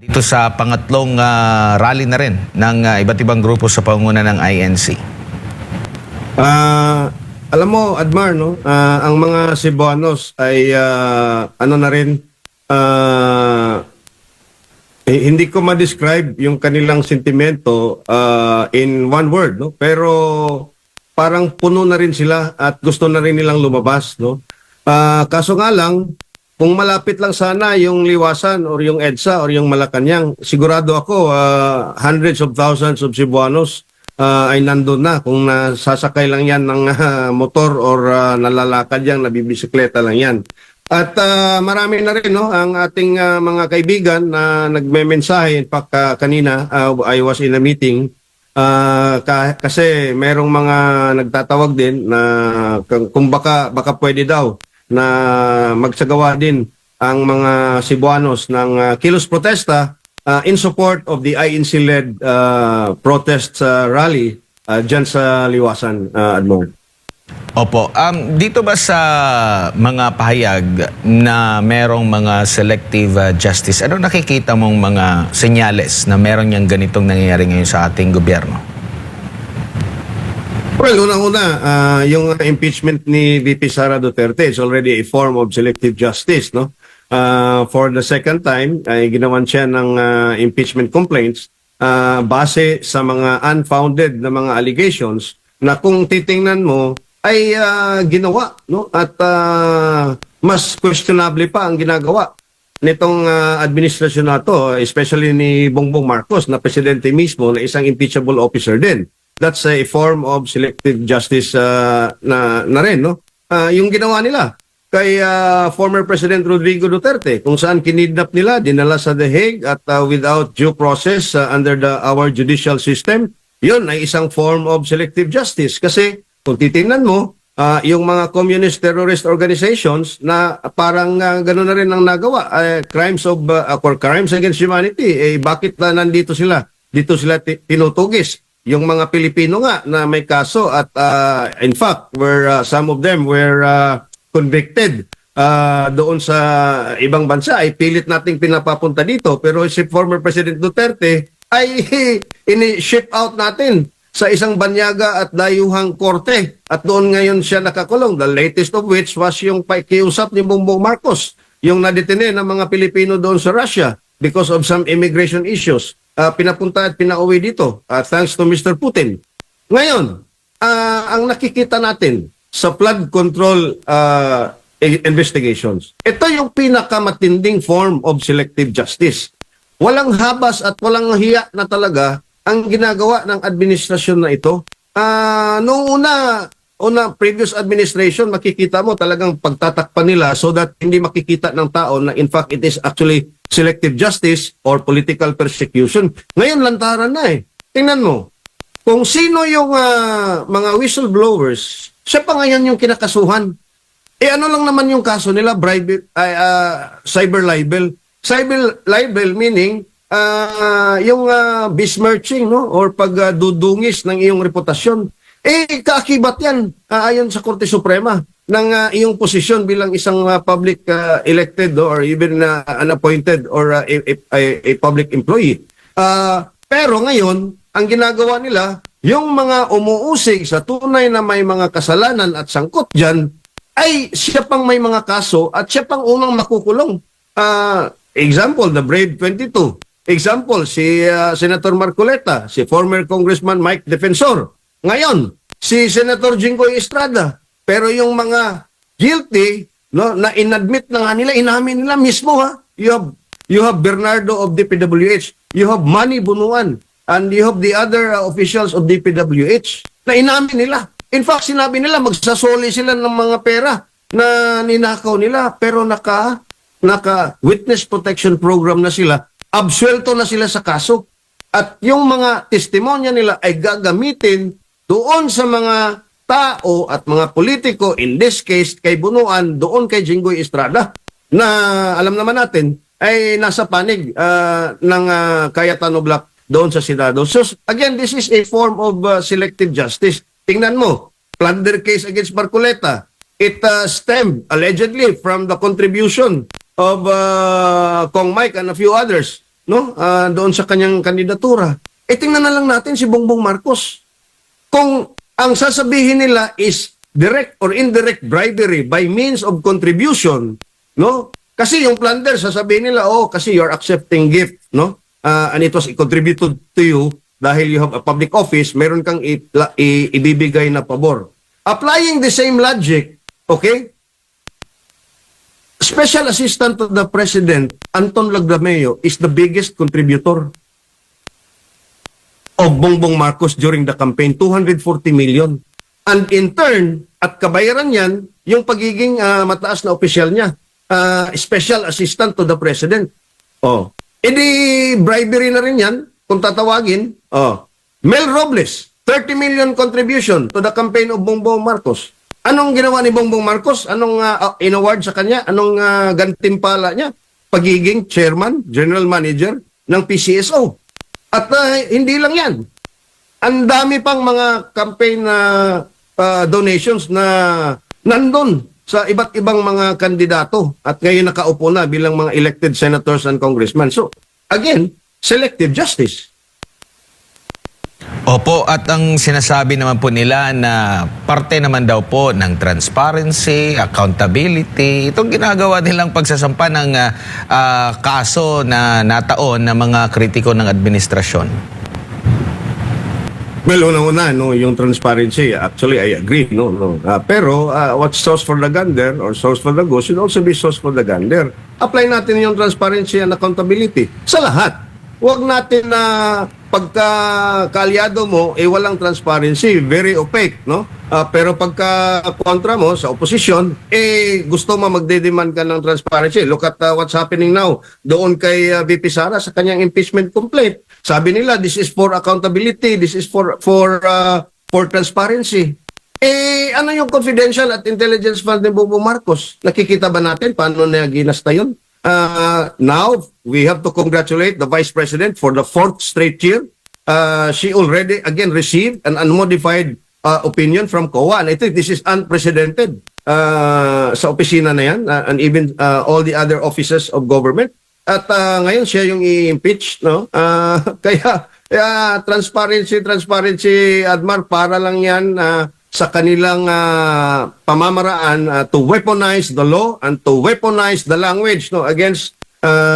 Dito sa pangatlong rally na rin ng iba't ibang grupo sa pangunguna ng INC. Alam mo, Admar, no? Ang mga Cebuanos ay ano na rin, hindi ko ma-describe yung kanilang sentimento in one word, no? Pero parang puno na rin sila at gusto na rin nilang lumabas, no? Kaso nga lang, kung malapit lang sana yung Liwasan or yung EDSA or yung Malacanang, sigurado ako hundreds of thousands of Cebuanos ay nandun na. Kung nasasakay lang yan ng motor or nalalakad yan, nabibisikleta lang yan. At marami na rin, no, ang ating mga kaibigan na nagme-mensahe. In fact, kanina I was in a meeting kasi merong mga nagtatawag din na kung baka pwede daw na magsagawa din ang mga Cebuanos ng kilos protesta in support of the INC-led protest rally dyan sa Liwasan, Admor. Opo. Dito ba sa mga pahayag na merong mga selective justice, ano nakikita mong mga senyales na meron niyang ganitong nangyayari ngayon sa ating gobyerno? Well, unang-una, yung impeachment ni VP Sara Duterte is already a form of selective justice, no? For the second time, ay ginawan siya ng impeachment complaints base sa mga unfounded na mga allegations na kung titingnan mo ay ginawa, no? At mas questionable pa ang ginagawa nitong administrasyon na to, especially ni Bongbong Marcos na presidente mismo na isang impeachable officer din. That's a form of selective justice na rin, no? Yung ginawa nila kay former President Rodrigo Duterte, kung saan kinidnap nila, dinala sa The Hague at without due process under our judicial system, yun ay isang form of selective justice. Kasi kung titingnan mo, yung mga communist terrorist organizations na parang gano'n na rin ang nagawa, crimes against humanity, bakit nandito sila? Dito sila tinutugis. Yung mga Pilipino nga na may kaso at in fact, some of them were convicted doon sa ibang bansa, ay pilit nating pinapapunta dito. Pero si former President Duterte ay ini-ship out natin sa isang banyaga at dayuhang korte. At doon ngayon siya nakakulong. The latest of which was yung pakiusap ni Bongbong Marcos, yung nadetine ng mga Pilipino doon sa Russia because of some immigration issues. Pinapunta at pinauwi dito thanks to Mr. Putin. Ngayon, ang nakikita natin sa flood control investigations, ito yung pinakamatinding form of selective justice. Walang habas at walang hiya na talaga ang ginagawa ng administrasyon na ito. Noong una, previous administration, makikita mo talagang pagtatakpan nila so that hindi makikita ng tao na in fact it is actually selective justice or political persecution. Ngayon, lantaran na eh. Tingnan mo, kung sino yung mga whistleblowers, siya pa ngayon yung kinakasuhan. Ano lang naman yung kaso nila? Cyber libel. Cyber libel meaning yung besmirching, no? Or pagdudungis ng iyong reputasyon. Kaakibat yan ayon sa Korte Suprema ng iyong posisyon bilang isang public elected or even unappointed or a public employee. Pero ngayon, ang ginagawa nila, yung mga umuusig sa tunay na may mga kasalanan at sangkot dyan, ay siya pang may mga kaso at siya pang unang makukulong. Example, the Brave 22. Example, si Senator Marcoleta, si former Congressman Mike Defensor. Ngayon, si Senator Jinggoy Estrada. Pero yung mga guilty, no, na inadmit na nga nila, inamin nila mismo, ha? You have Bernardo of DPWH, you have Manny Bunuan, and you have the other officials of DPWH na inamin nila. In fact, sinabi nila magsasoli sila ng mga pera na ninakaw nila, pero naka witness protection program na sila, absuelto na sila sa kaso. At yung mga testimonya nila ay gagamitin doon sa mga tao at mga politiko, in this case kay Bunuan, doon kay Jinggoy Estrada, na alam naman natin ay nasa panig ng Cayetano Black doon sa Senado. So again, this is a form of selective justice. Tingnan mo, plunder case against Marcoleta, it stemmed allegedly from the contribution of Kong Mike and a few others no? Doon sa kanyang kandidatura. Tingnan na lang natin si Bongbong Marcos. Kung ang sasabihin nila is direct or indirect bribery by means of contribution, no? Kasi yung plunder, sasabihin nila, kasi you're accepting gift, no? And it was contributed to you dahil you have a public office, meron kang ibibigay na pabor. Applying the same logic, okay? Special Assistant to the President, Anton Lagdameo, is the biggest contributor of Bongbong Marcos during the campaign, 240 million. And in turn, at kabayaran yan, yung pagiging mataas na opisyal niya, Special Assistant to the President. Edi bribery na rin yan, kung tatawagin. Mel Robles, 30 million contribution to the campaign of Bongbong Marcos. Anong ginawa ni Bongbong Marcos? Anong in-award sa kanya? Anong gantimpala niya? Pagiging chairman, general manager ng PCSO. At hindi lang yan. Ang dami pang mga campaign donations na nandun sa iba't ibang mga kandidato at ngayon nakaupo na bilang mga elected senators and congressmen. So, again, selective justice. Opo, at ang sinasabi naman po nila na parte naman daw po ng transparency, accountability, itong ginagawa nilang pagsasampa ng kaso na nataon ng mga kritiko ng administrasyon. Well, una-una, no, yung transparency, actually, I agree. No. Pero, what's sauce for the gander or sauce for the goose should also be sauce for the gander. Apply natin yung transparency and accountability sa lahat. Huwag natin na pagka-kaalyado mo, walang transparency, very opaque, no? Pero pagka kontra mo sa opposition, gusto mo magde-demand ka ng transparency. Look at what's happening now doon kay VP Sara sa kanyang impeachment complaint. Sabi nila, this is for accountability, this is for transparency. Ano yung confidential at intelligence fund ni Bongbong Marcos? Nakikita ba natin paano na ginasta yun? Now, we have to congratulate the Vice President for the 4th straight year. She already, again, received an unmodified opinion from COA. And I think this is unprecedented sa opisina na yan and even all the other offices of government. At ngayon siya yung i-impeach, no? Kaya transparency, Admar, para lang yan sa kanilang pamamaraan to weaponize the law and to weaponize the language, no, against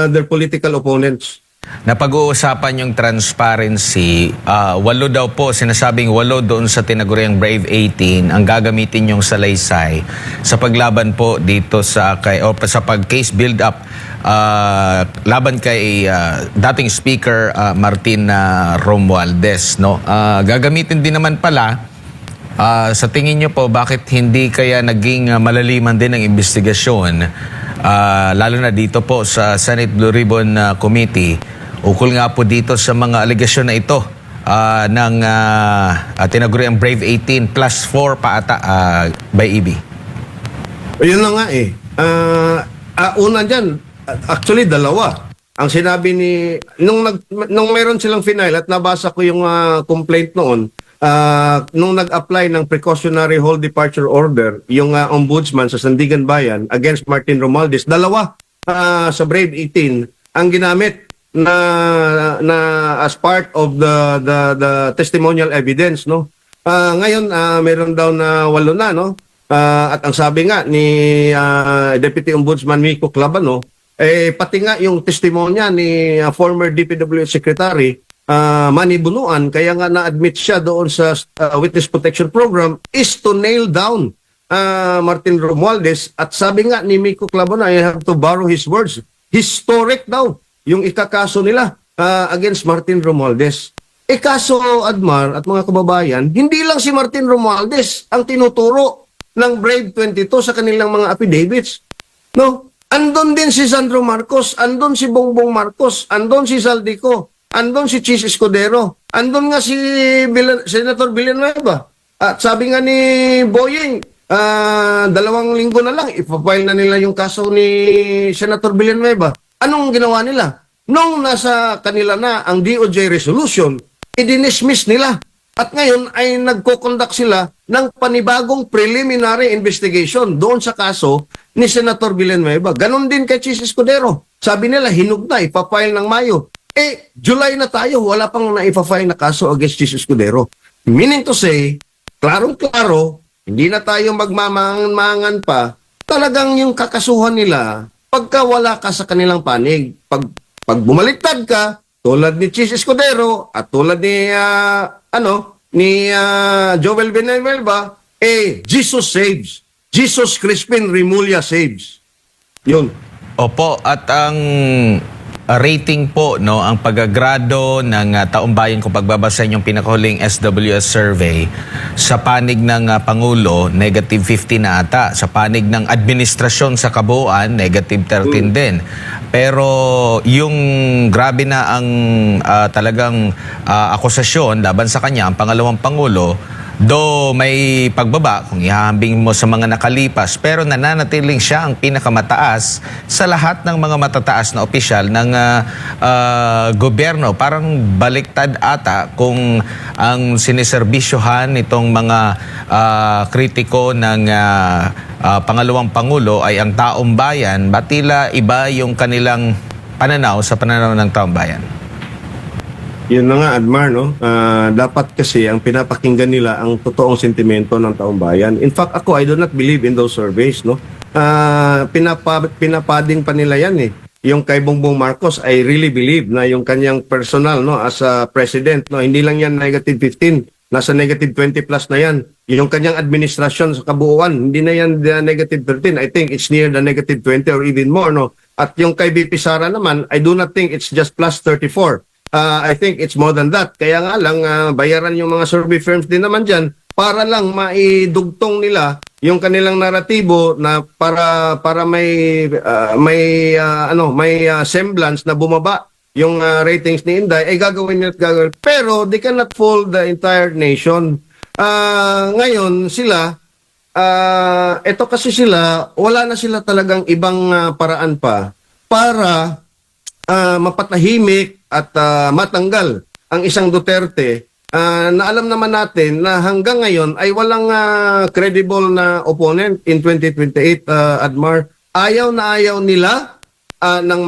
their political opponents. Napag-uusapan yung transparency, 8 daw po, sinasabing 8 doon sa tinaguriang Brave 18 ang gagamitin yung salaysay sa paglaban po dito sa pag-case build-up laban kay dating Speaker Martin Romualdez. No? Gagamitin din naman pala, sa tingin nyo po, bakit hindi kaya naging malaliman din ang investigasyon, lalo na dito po sa Senate Blue Ribbon Committee, ukol nga po dito sa mga alegasyon na ito ng tinaguriang Brave 18 plus 4 pa ata by EB? Yun na nga una dyan, actually dalawa. Ang sinabi ni, nung meron silang final at nabasa ko yung complaint noon, nung nag-apply ng precautionary hold departure order, yung ombudsman sa Sandigan Bayan against Martin Romualdez, dalawa sa Brave 18 ang ginamit na as part of the testimonial evidence, no? Ngayon meron daw na 8 na, no? At ang sabi nga ni Deputy Ombudsman Miko Clabano, pati nga yung testimonya ni former DPWH Secretary Manny Bunuan, kaya nga na-admit siya doon sa Witness Protection Program, is to nail down Martin Romualdez. At sabi nga ni Miko Clabano, I have to borrow his words, historic daw yung ikakaso nila against Martin Romualdez. Kaso, Admar at mga kababayan, hindi lang si Martin Romualdez ang tinuturo ng Brave 22 sa kanilang mga affidavits. No? Andon din si Sandro Marcos, andon si Bongbong Marcos, andon si Saldico, andon si Chis Escudero, andon nga si Senator Villanueva. At sabi nga ni Boyeng, 2 linggo na lang, ipapile na nila yung kaso ni Senator Villanueva. Anong ginawa nila? Nung nasa kanila na ang DOJ resolution, i-dismiss nila. At ngayon ay nagko-conduct sila ng panibagong preliminary investigation doon sa kaso ni Senator Villanueva. Ganon din kay Chis Escudero. Sabi nila, hinug na, ipapile ng Mayo. July na tayo, wala pang naipa-file na kaso against Jesus Escudero. Meaning to say, klarong-klaro, hindi na tayo magmamangan pa, talagang yung kakasuhan nila, pagka wala ka sa kanilang panig, pag bumaliktad ka, tulad ni Jesus Escudero at tulad ni Joel Villanueva, Jesus saves. Jesus Crispin Remulla saves. Yun. Opo, at ang rating po, no, ang pagagrado ng taumbayan kung pagbabasa yung pinakahuling SWS survey, sa panig ng Pangulo, negative 50 na ata. Sa panig ng administrasyon sa kabuuan, negative 13 din. Pero yung grabe na ang talagang akusasyon laban sa kanya, ang pangalawang Pangulo, do may pagbaba kung ihahambing mo sa mga nakalipas, pero nananatiling siya ang pinakamataas sa lahat ng mga matataas na opisyal ng gobyerno. Parang baliktad ata kung ang siniserbisyohan nitong mga kritiko ng pangalawang Pangulo ay ang taong bayan, batila iba yung kanilang pananaw sa pananaw ng taong bayan. Yun na nga, Admar, no? Dapat kasi ang pinapakinggan nila ang totoong sentimento ng taong bayan. In fact, ako, I do not believe in those surveys, no? Pinapading pa nila yan, eh. Yung kay Bongbong Marcos, I really believe na yung kanyang personal, no, as a president, no, hindi lang yan negative 15, nasa negative 20 plus na yan. Yung kanyang administrasyon sa kabuuan, hindi na yan negative 13. I think it's near the negative 20 or even more, no? At yung kay BP Sara naman, I do not think it's just plus 34. I think it's more than that. Kaya nga lang, bayaran yung mga survey firms din naman dyan para lang maidugtong nila yung kanilang naratibo na para may semblance na bumaba yung ratings ni Inday, ay gagawin nila at gagawin. Pero they cannot fool the entire nation. Ngayon, sila, eto kasi sila, wala na sila talagang ibang paraan pa para mapatahimik at matanggal ang isang Duterte na alam naman natin na hanggang ngayon ay walang credible na opponent in 2028, Admar. Ayaw na ayaw nila ng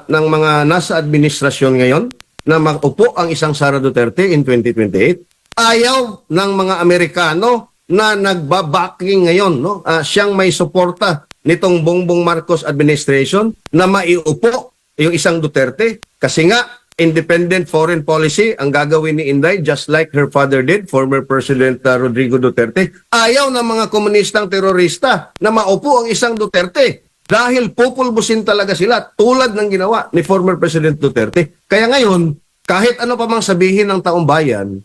mga nasa administrasyon ngayon na mag-upo ang isang Sara Duterte in 2028. Ayaw ng mga Amerikano na nagbabacking ngayon, no? Siyang may suporta nitong Bongbong Marcos administration na maiupo yung isang Duterte, kasi nga independent foreign policy ang gagawin ni Inday, just like her father did, former President Rodrigo Duterte. Ayaw ng mga komunistang terorista na maupo ang isang Duterte dahil pupulbusin talaga sila tulad ng ginawa ni former President Duterte. Kaya ngayon, kahit ano pa mang sabihin ng taong bayan,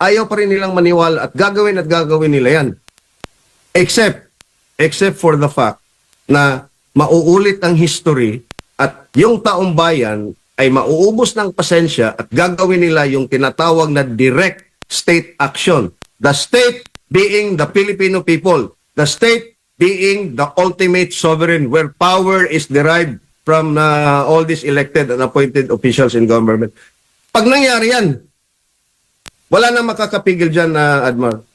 ayaw pa rin nilang maniwala at gagawin nila yan. Except for the fact na mauulit ang history at yung taong bayan ay mauubos ng pasensya at gagawin nila yung tinatawag na direct state action. The state being the Filipino people. The state being the ultimate sovereign where power is derived from all these elected and appointed officials in government. Pag nangyari yan, wala na makakapigil dyan, Admar.